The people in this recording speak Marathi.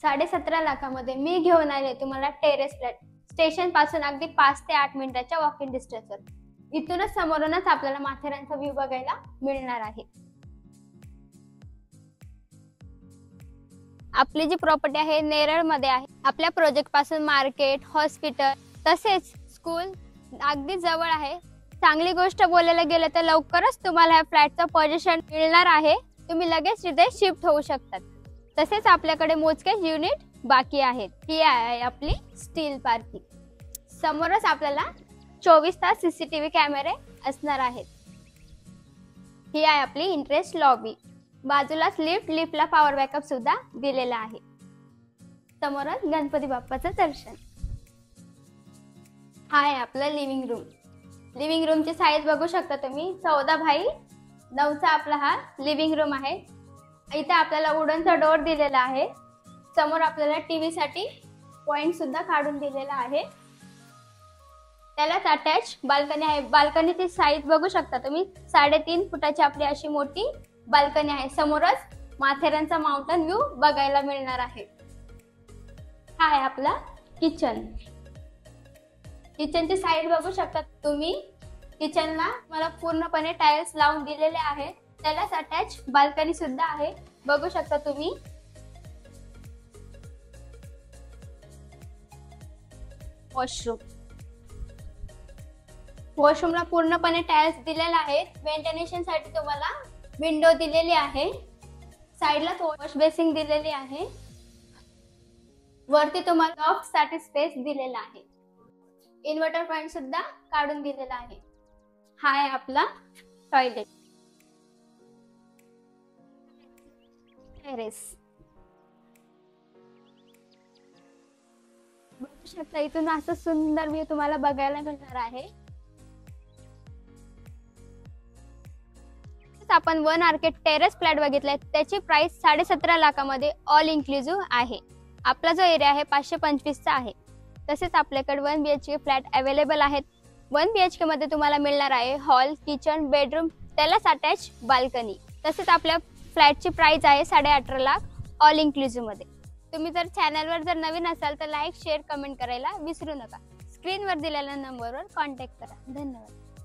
17.5 लाखामध्ये मी घेऊन आले तुम्हाला टेरेस फ्लॅट. स्टेशन पासून अगदी 5 ते 8 मिनिटाच्या वॉकिंग डिस्टन्सवर. इथूनच समोरूनच आपल्याला माथेरानचा व्ह्यू बघायला मिळणार आहे. आपली जी प्रॉपर्टी आहे नेरळ मध्ये आहे. आपल्या प्रोजेक्ट पासून मार्केट, हॉस्पिटल तसेच स्कूल अगदी जवळ आहे. चांगली गोष्ट बोलायला गेलं तर लवकरच तुम्हाला या फ्लॅटचं पोझिशन मिळणार आहे. तुम्ही लगेच तिथे शिफ्ट होऊ शकतात. तसेच आपल्याकडे मोजके युनिट बाकी आहेत. ही आहे आपली स्टील पार्किंग. समोरच आपल्याला 24 तास सीसीटीव्ही कॅमेरे असणार आहेत. ही आहे आपली इंटरेस्ट लॉबी. बाजूलाच लिफ्टला पॉवर बॅकअप सुद्धा दिलेला आहे. समोरच गणपती बाप्पाचं दर्शन. हा आहे आपलं लिव्हिंग रूम. लिव्हिंग रूमची साईज बघू शकता तुम्ही. 14x9 आपला हा लिव्हिंग रूम आहे. इथे आपल्याला वुडनचा डोर दिलेला आहे. समोर आपल्याला टीव्ही साठी पॉइंट सुद्धा काढून दिलेला आहे. त्यालाच अटॅच बाल्कनी आहे. बाल्कनीची साईज बघू शकता तुम्ही. 3.5 फुटाची आपली अशी मोठी बाल्कनी आहे. समोरच माथेरानचा माउंटन व्ह्यू बघायला मिळणार आहे. हा आहे आपला किचन. किचनची साईड बघू शकता तुम्ही. किचनला मला पूर्णपणे टाइल्स लावून दिलेले आहे. त्यालाच अटॅच बाल्कनी सुद्धा आहे. बघू शकता तुम्ही. वॉशरूमला पूर्णपणे टाइल्स दिलेला आहे. व्हेंटिलेशन साठी तुम्हाला विंडो दिलेली आहे. साईडला वॉश बेसिंग दिलेली आहे. वरती तुम्हाला लॉफ्ट साठी स्पेस दिलेला आहे. इन्व्हर्टर पॉइंट सुद्धा काढून दिलेला आहे. हा आहे आपला टॉयलेट. टेरेस बघू शकता. इथून असं सुंदर व्ह्यू तुम्हाला बघायला मिळणार आहे. आपण 1 आरके टेरेस फ्लॅट बघितलाय. त्याची प्राइस 17.5 लाखामध्ये ऑल इन्क्लुझिव्ह आहे. आपला जो एरिया आहे 525 चा आहे. तसेच आपल्याकडे 1 BHK फ्लॅट अवेलेबल आहेत. 1 BHK मध्ये तुम्हाला मिळणार आहे हॉल, किचन, बेडरूम, त्यालाच अटॅच बाल्कनी. तसेच आपल्या फ्लॅटची प्राइस आहे 18.5 लाख ऑल इन्क्लुझिव्ह मध्ये. तुम्ही जर चॅनलवर जर नवीन असाल तर लाईक, शेअर, कमेंट करायला विसरू नका. स्क्रीनवर दिलेल्या नंबरवर कॉन्टॅक्ट करा. धन्यवाद.